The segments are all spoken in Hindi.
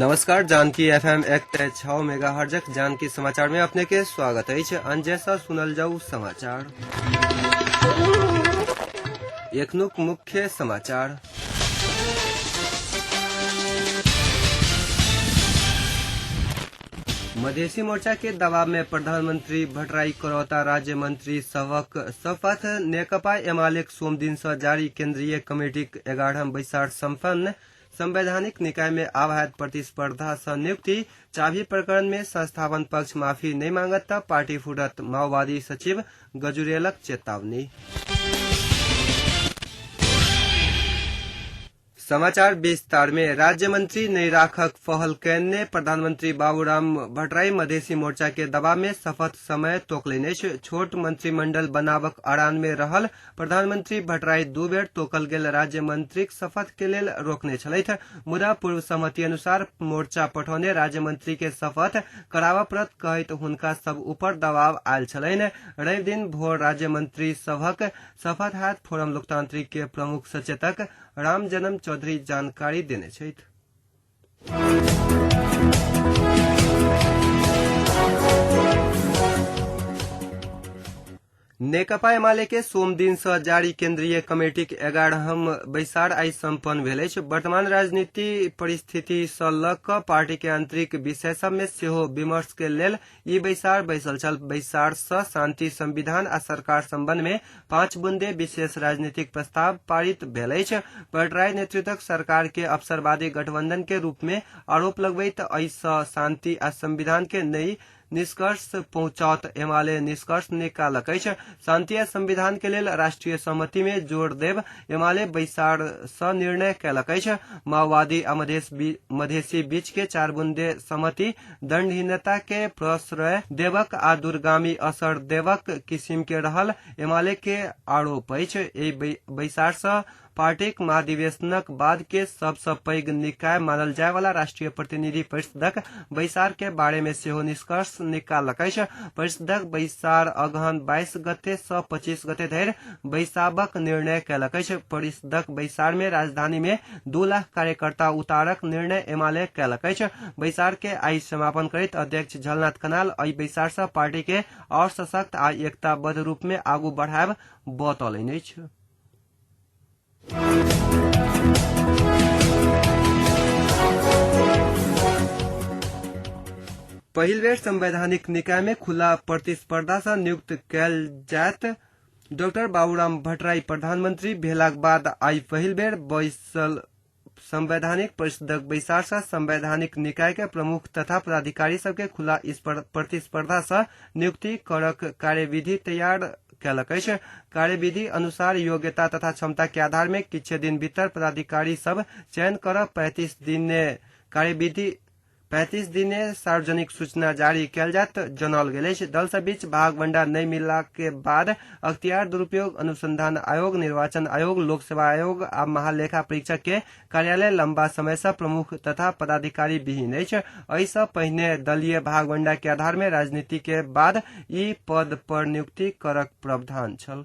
नमस्कार, जानकी एफएम 106 मेगाहर्जक जानकी समाचार में अपने के स्वागत है। अंजेसा सुनल जाऊ समाचार। एकनुक मुख्य समाचार। मधेसी मोर्चा के दबाव में प्रधानमंत्री भट्टराई करौता राज्य मंत्री सबक शपथ। नेकपा एमालेक सोम दिन से जारी केंद्रीय कमेटी 11 बैसार संपन्न। संवैधानिक निकाय में आवाहन प्रतिस्पर्धा से नियुक्ति। चाभी प्रकरण में संस्थापन पक्ष माफी नहीं मांगत, पार्टी फूटत। माओवादी सचिव गजुरेलक चेतावनी। समाचार विस्तार में। राज्य मंत्री नई राखक पहल कैन ने प्रधानमंत्री बाबूराम भट्टराई मधेसी मोर्चा के दबाव में शपथ समय तोकलेने छोट मंत्रिमंडल बनावक अड़ान में रहल प्रधानमंत्री भट्टराई दू बेर तोकल गेल राज्य मंत्रीक शपथ के लेल रोकने छलैथ। मुदा पूर्व सहमति अनुसार मोर्चा पठौने राज्य मंत्री के शपथ करावा प्रत कहैत हुनका सब ऊपर दबाव आयल छलैन। रवि दिन भोर राज्य मंत्री सभक शपथ हाथ फोरम लोकतांत्रिक के प्रमुख सचेतक राम जन्म चौधरी जानकारी देने छथि। नेकपा एमाले के सोम दिन से जारी केंद्रीय कमेटी 11 बैसार आई संपन्न भेल अछि। वर्तमान राजनीति परिस्थिति से ल क पार्टी के आंतरिक विषय सब में सेहो विमर्श के लेल ई बैसार बैसल छल। बैसार से शांति, संविधान आ सरकार संबंध में 5 बुंदे विशेष राजनीतिक प्रस्ताव पारित भेल अछि। भट्टराई नेतृत्वक सरकार के अवसरवादी गठबंधन के रूप में आरोप लगबैत एहि सँ शांति आ संविधान के नई निष्कर्ष पहुंचौत एमाले निष्कर्ष निकालक अछि। शांति आ संविधान के लेल राष्ट्रीय सहमति में जोर देव एमाले बैसार सँ निर्णय कयलक अछि। माओवादी आ मधेसी बीच के 4 बुंदे सहमति दंडहीनता के प्रश्रय देवक आ दूरगामी असर देवक किसिम के रहल एमाले के आरोप अछि। एहि बैसार सँ पार्टीक महाधिवेशनक बाद के सबसे पैघ निकाय मानल जाय वाला राष्ट्रीय प्रतिनिधि परिषदक बैसार के बारे में सेहो निष्कर्ष निकालक अछि। परिषदक बैसार अगहन 22 गते से 25 गते धरि बैसाबक निर्णय कयलक अछि। परिषदक बैसार में राजधानी में 2 लाख कार्यकर्ता उतारक निर्णय एमाले कयलक अछि। बैसार के आई समापन करैत अध्यक्ष झलनाथ कनाल एहि बैसार सँ पार्टी के और सशक्त आ एकताबद्ध रूप में आगू बढ़ायब बतौलनि अछि। पहिल बेर संवैधानिक निकाय में खुला प्रतिस्पर्धा से नियुक्त कयल जायत। डॉक्टर बाबूराम भट्टराई प्रधानमंत्री भेलाक बाद आई पहिल बेर बैसल संवैधानिक परिषदक बैसार से संवैधानिक निकाय के प्रमुख तथा पदाधिकारी सबके खुला प्रतिस्पर्धा से नियुक्ति करक कार्यविधि तैयार कयलक अछि। कार्यविधि अनुसार योग्यता तथा क्षमता के आधार में किछ दिन भीतर पदाधिकारी सब चयन कर 35 दिने सार्वजनिक सूचना जारी कयल जात जनौल गेल अछि। दल सब बीच भागवंडा नहीं मिलला के बाद अख्तियार दुरुपयोग अनुसंधान आयोग, निर्वाचन आयोग, लोक सेवा आयोग आ महालेखा परीक्षक के कार्यालय लंबा समय से प्रमुख तथा पदाधिकारी विहीन अछि। एहि सँ पहिने दलीय भागवंडा के आधार में राजनीति के बाद ई पद पर नियुक्ति करक प्रावधान छल।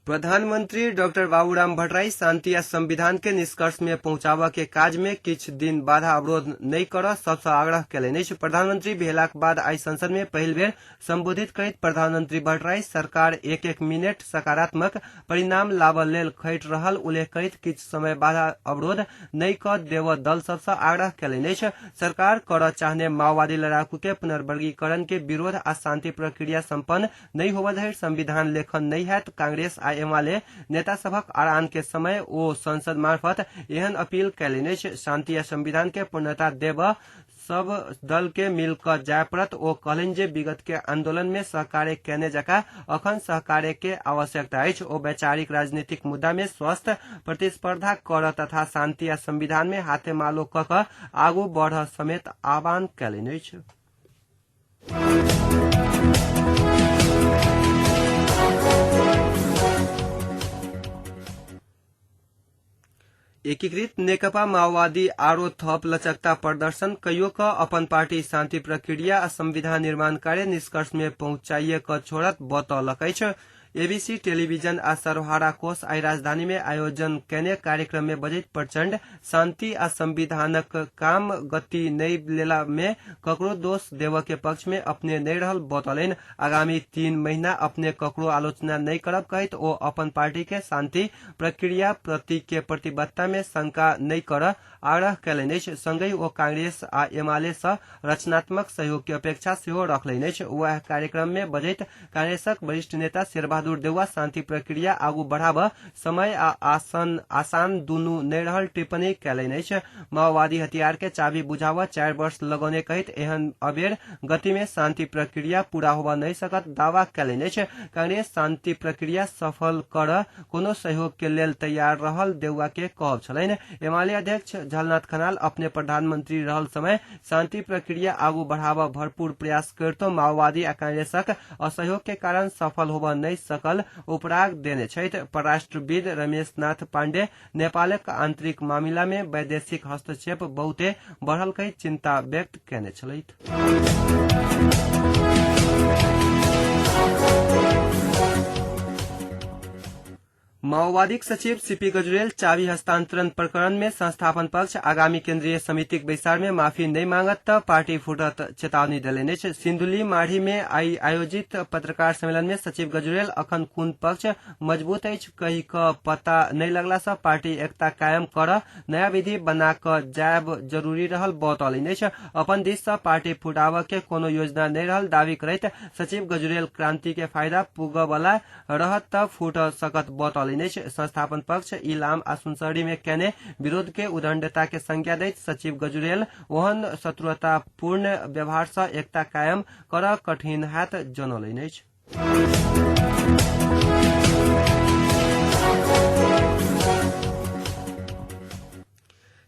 प्रधानमंत्री डॉक्टर बाबूराम भट्टराई शांति आ संविधान के निष्कर्ष में पहुंचावा के काज में किछ दिन बाधा अवरोध नहीं कर सबसे आग्रह कयलनि अछि। प्रधानमंत्री भेलाक बाद आई संसद में पहिल बेर संबोधित करैत प्रधानमंत्री भट्टराई सरकार 1-1 मिनट सकारात्मक परिणाम लाबऽ लेल खटि रहल उल्लेख करैत किछ समय बाधा अवरोध नहीं क देव दल सबसे आग्रह कयलनि अछि। सरकार कर चाहने माओवादी लड़ाकू के पुनर्वर्गीकरण के विरोध आ शांति प्रक्रिया संपन्न नहीं होबा धरि संविधान लेखन नहीं हैत। कांग्रेस आ एमाले नेता सभक आह्वान के समय ओ संसद मार्फत एहन अपील कयलनि अछि। शांति आ संविधान के पूर्णता देब सब दल के मिल क जाय पड़त। ओ कहलनि जे विगत के आंदोलन में सहकार्य केने जकां अखन सहकार्य के आवश्यकता अछि। ओ वैचारिक राजनीतिक मुद्दा में स्वस्थ प्रतिस्पर्धा कर तथा शांति आ संविधान में हाथेमालो क क आगू बढ़ समेत आह्वान कयलनि अछि। एकीकृत नेकपा माओवादी आरो थप लचकता प्रदर्शन कईयो क अपन पार्टी शांति प्रक्रिया आ संविधान निर्माण कार्य निष्कर्ष में पहुंचाइए क छोड़त बतौलक अछि। एबीसी टेलीविजन आ सर्वहारा कोष आई राजधानी में आयोजन कैने कार्यक्रम में बजैत प्रचंड शांति आ संविधानक काम गति नहीं लेला में ककरो दोष देव के पक्ष में अपने नहीं रहल बतौलन। आगामी 3 महीना अपने ककरो आलोचना नहीं करब कहत ओ अपन पार्टी के शांति प्रक्रिया प्रति के प्रतिबद्धता में शंका नहीं कर आग्रह कैलनि। संगै ओ कांग्रेस आ एमाले सँ रचनात्मक सहयोग के अपेक्षा सेहो रखलनि। वह कार्यक्रम में बजैत कांग्रेसक वरिष्ठ नेता शेरबहादुर देउवा शांति प्रक्रिया आगू बढ़ाब समय आ आसान दुनू नहीं रहल टिप्पणी कैलनि। माओवादी हथियार के चाबी बुझाव 4 वर्ष लगौने कहित एहन अबेर गति में शांति प्रक्रिया पूरा होबा नहीं सकत दावा कैलनि। कांग्रेस शांति प्रक्रिया सफल कर कोनो सहयोग के लेल तैयार रहल देउवा के कहब छलनि। एमाले अध्यक्ष झलनाथ खनाल अपने प्रधानमंत्री रहल समय शांति प्रक्रिया आगू बढ़ावा भरपूर प्रयास करतो माओवादी आ कांग्रेसक असहयोग के कारण सफल होबा नहीं सकल उपराग देने छथि। परराष्ट्रविद रमेश नाथ पांडे नेपालक आंतरिक मामिला में वैदेशिक हस्तक्षेप बहुते बढ़ल कई चिंता व्यक्त कैने छलथि। माओवादी सचिव सीपी गजुरेल चाबी हस्तांतरण प्रकरण में संस्थापन पक्ष आगामी केंद्रीय समिति बैसार में माफी नहीं मांगत त पार्टी फुटत चेतावनी दिलेने। सिंधुली माढ़ी में आयोजित पत्रकार सम्मेलन में सचिव गजुरेल अखन कुन पक्ष मजबूत अछि कही क पता नहीं लगला सँ पार्टी एकता कायम कर नया विधि बना क जायब जरूरी रहल बतौलनि। अपन दिस सँ पार्टी फुटाव के कोनो योजना नहीं रहल दावी करैत सचिव गजुरेल क्रांति के फायदा पुगबला रहत त फुट सकत बतौलनि। संस्थापन पक्ष इलाम आ सुनसरी में कैने विरोध के उदंडता के संज्ञा दैत सचिव गजुरेल ओहन शत्रुतापूर्ण व्यवहार सँ एकता कायम कर कठिन हाथ जनौलनि।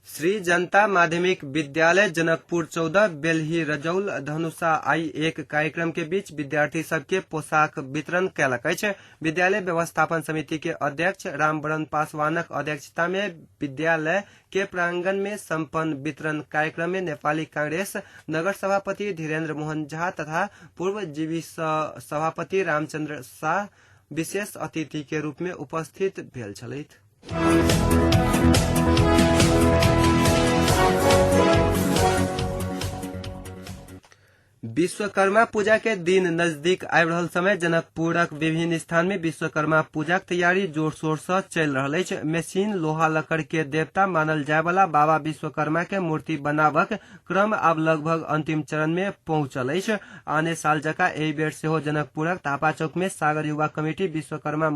श्री जनता माध्यमिक विद्यालय जनकपुर 14 बेलही रजौल धनुषा आई एक कार्यक्रम के बीच विद्यार्थी सबके पोशाक वितरण कैलक अछि। विद्यालय व्यवस्थापन समिति के अध्यक्ष रामवरण पासवानक अध्यक्षता में विद्यालय के प्रांगण में संपन्न वितरण कार्यक्रम में नेपाली कांग्रेस नगर सभापति धीरेन्द्र मोहन झा तथा पूर्व जीवी सभापति रामचंद्र शाह विशेष अतिथि के रूप में उपस्थित भेल छलथि। विश्वकर्मा पूजा के दिन नजदीक आबि रहल समय जनकपुरक विभिन्न स्थान में विश्वकर्मा पूजा के तैयारी जोर शोर से चल रही है। मेसिन लोहा लकड़ के देवता मानल जाय वाला बाबा विश्वकर्मा के मूर्ति बनावक क्रम आब लगभग अंतिम चरण में पहुंचल है। आने साल जका एहि बेर सेहो जनकपुरक तापा चौक में सागर युवा कमेटी विश्वकर्मा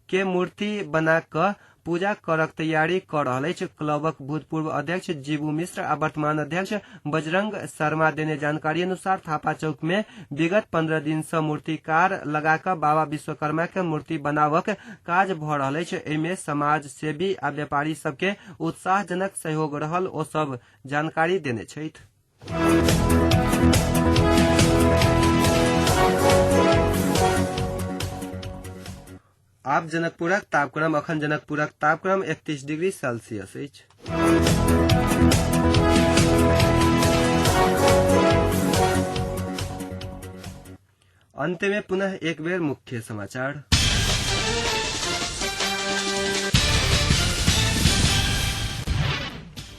के मूर्ति बना क पूजा करक तैयारी कर रहा है। क्लबक भूतपूर्व अध्यक्ष जीबू मिश्र आ वर्तमान अध्यक्ष बजरंग शर्मा देने जानकारी अनुसार थापा चौक में विगत 15 दिन से मूर्तिकार लगाकर बाबा विश्वकर्मा के मूर्ति बनावक काज भ रहा है। एमे समाज सेवी आ व्यापारी सबके उत्साहजनक सहयोग रहल ओ सब जानकारी देने छथि। आप जनकपुरक तापक्रम अखन जनकपुरक तापक्रम 31 डिग्री सेल्सियस अछि। अंत में पुनः एक बेर मुख्य समाचार।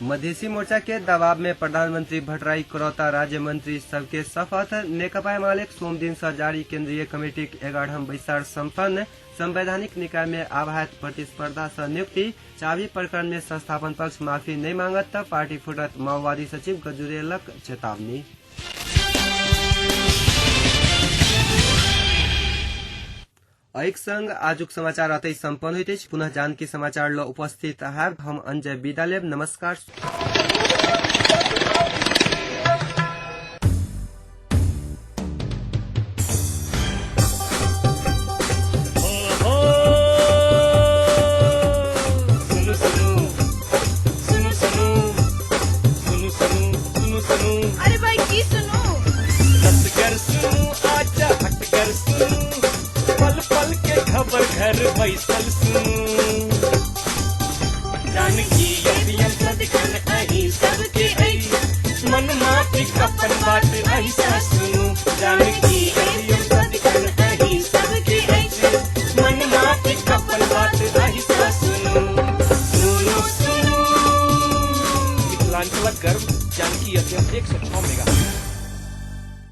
मधेसी मोर्चा के दबाव में प्रधानमंत्री भट्टराई करौता राज्य मंत्री सबके शपथ। नेकपा एमाले सोम दिन से जारी केंद्रीय कमेटी 11 बैसार संपन्न। संवैधानिक निकाय में आवाहक प्रतिस्पर्धा से नियुक्ति। चाबी प्रकरण में संस्थापन पक्ष माफी नहीं मांगत त पार्टी फुटत माओवादी सचिव गजुरेलक चेतावनी। एक संग आजुक समाचार अतै संपन्न होइत अछि। पुनः जानकी समाचार ल उपस्थित है हम अंजय विदा लेब। नमस्कार। अरे भाई की सुनो पल पल के खबर घर बैसल सुनू जानकी यदियन सदकन अही सबके अही मन माटी कपन बात ऐसा सुनू जानकी यदियन सदकन अही सबके अही मिथिलांचलक गर्व जानकी FM 106 मेगा